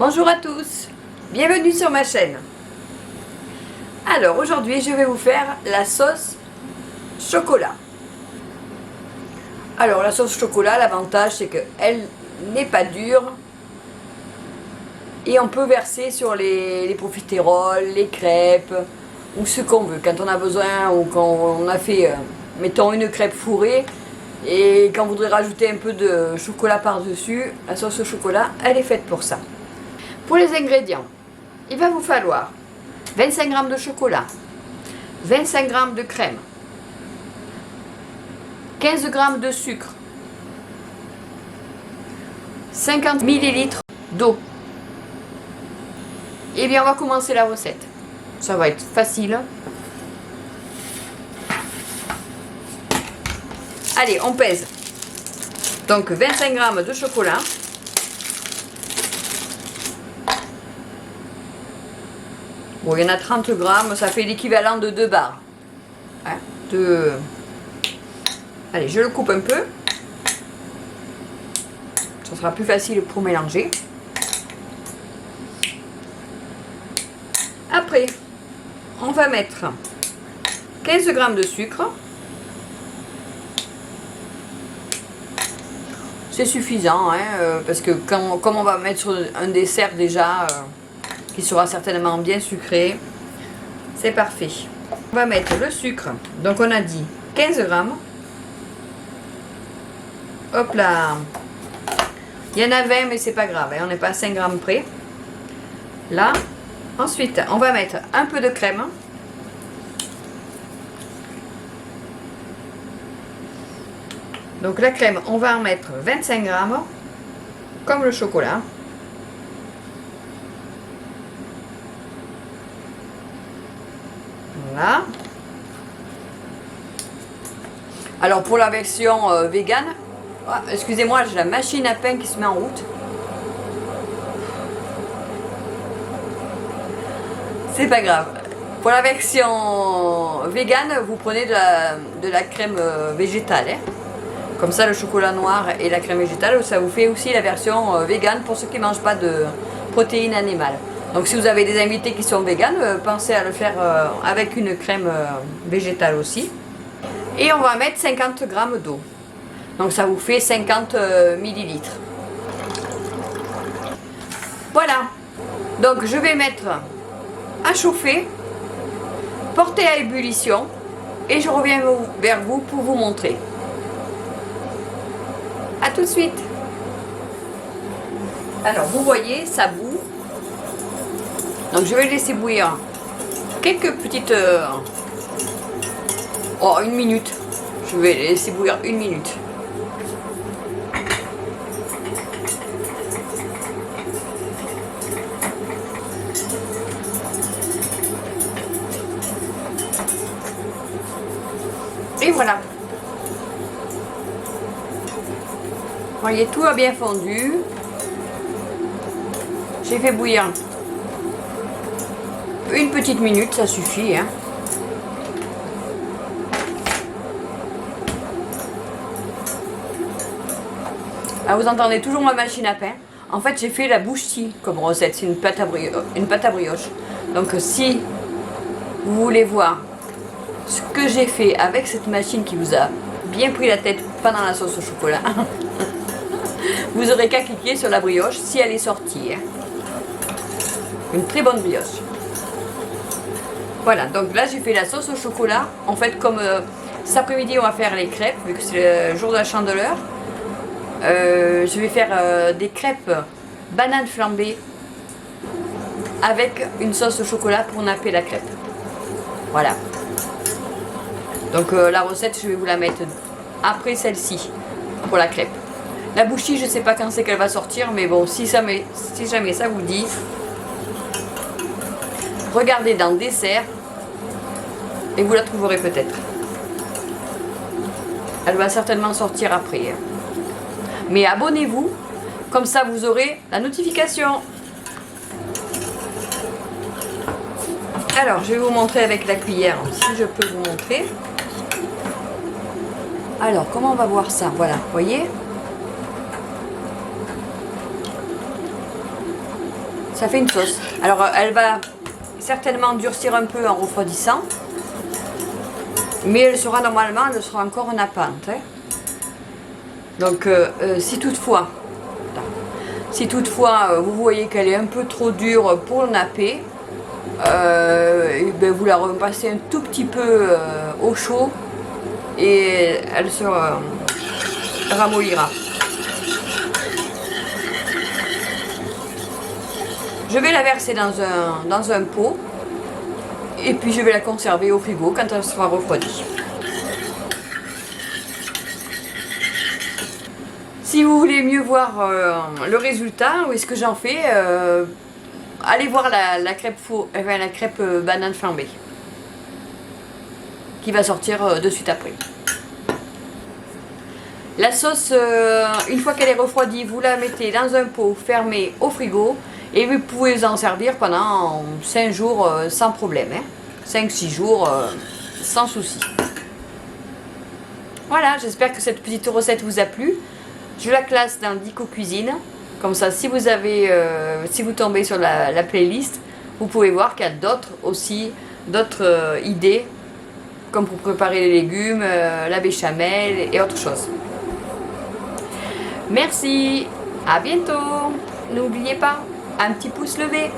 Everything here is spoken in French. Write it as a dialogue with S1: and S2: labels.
S1: Bonjour à tous, bienvenue sur ma chaîne. Alors aujourd'hui je vais vous faire la sauce chocolat. Alors la sauce chocolat, l'avantage c'est qu'elle n'est pas dure et on peut verser sur les profiteroles, les crêpes ou ce qu'on veut. Quand on a besoin ou quand on a fait, mettons une crêpe fourrée et quand on voudrait rajouter un peu de chocolat par-dessus, la sauce au chocolat, elle est faite pour ça. Pour les ingrédients, il va vous falloir 25 g de chocolat, 25 g de crème, 15 g de sucre, 50 ml d'eau. Et bien on va commencer la recette. Ça va être facile. Allez, on pèse. Donc 25 g de chocolat. Bon, il y en a 30 grammes, ça fait l'équivalent de 2 barres. Hein, Allez, je le coupe un peu. Ça sera plus facile pour mélanger. Après, on va mettre 15 g de sucre. C'est suffisant, hein, parce que comme on va mettre sur un dessert déjà qui sera certainement bien sucré, c'est parfait. On va mettre le sucre, donc on a dit 15 g. Hop là, il y en a 20 mais c'est pas grave, hein, on n'est pas à 5 g près. Là, ensuite on va mettre un peu de crème. Donc la crème, on va en mettre 25 g, comme le chocolat. Voilà. Alors pour la version vegan, excusez-moi, j'ai la machine à pain qui se met en route. C'est pas grave. Pour la version vegan, vous prenez de la crème végétale. Hein. Comme ça, le chocolat noir et la crème végétale, ça vous fait aussi la version vegan pour ceux qui ne mangent pas de protéines animales. Donc si vous avez des invités qui sont véganes, pensez à le faire avec une crème végétale aussi. Et on va mettre 50 g d'eau. Donc ça vous fait 50 ml. Voilà. Donc je vais mettre à chauffer, porter à ébullition et je reviens vers vous pour vous montrer. A tout de suite. Alors vous voyez, ça bout. Donc je vais laisser bouillir quelques petites heures. Oh, 1 minute. Je vais laisser bouillir 1 minute. Et voilà. Vous voyez, tout a bien fondu. J'ai fait bouillir 1 petite minute, ça suffit. Hein. Ah, vous entendez toujours ma machine à pain. En fait, j'ai fait la bouchtie comme recette. C'est une pâte à brioche. Donc, si vous voulez voir ce que j'ai fait avec cette machine qui vous a bien pris la tête pendant la sauce au chocolat, vous aurez qu'à cliquer sur la brioche si elle est sortie. Hein. Une très bonne brioche. Voilà, donc là j'ai fait la sauce au chocolat. En fait, comme cet après-midi on va faire les crêpes, vu que c'est le jour de la Chandeleur, je vais faire des crêpes bananes flambées avec une sauce au chocolat pour napper la crêpe. Voilà. Donc la recette, je vais vous la mettre après celle-ci pour la crêpe. La bouchie, je ne sais pas quand c'est qu'elle va sortir, mais bon, si jamais ça vous dit, regardez dans dessert et vous la trouverez peut-être. Elle va certainement sortir après. Mais abonnez-vous, comme ça vous aurez la notification. Alors, je vais vous montrer avec la cuillère, si je peux vous montrer. Alors, comment on va voir ça? Voilà, vous voyez? Ça fait une sauce. Alors elle va certainement durcir un peu en refroidissant. Mais elle sera normalement, elle sera encore nappante. Hein. Donc si toutefois vous voyez qu'elle est un peu trop dure pour le napper, et ben vous la repassez un tout petit peu au chaud et elle se ramollira. Je vais la verser dans un pot et puis je vais la conserver au frigo quand elle sera refroidie. Si vous voulez mieux voir le résultat, où est-ce que j'en fais, allez voir la crêpe banane flambée qui va sortir de suite après. La sauce, une fois qu'elle est refroidie, vous la mettez dans un pot fermé au frigo et vous pouvez vous en servir pendant 5 jours sans problème. Hein. 5-6 jours sans souci. Voilà, j'espère que cette petite recette vous a plu. Je la classe dans Dico Cuisine. Comme ça, si vous tombez sur la playlist, vous pouvez voir qu'il y a d'autres idées, comme pour préparer les légumes, la béchamel et autre chose. Merci, à bientôt. N'oubliez pas, un petit pouce levé.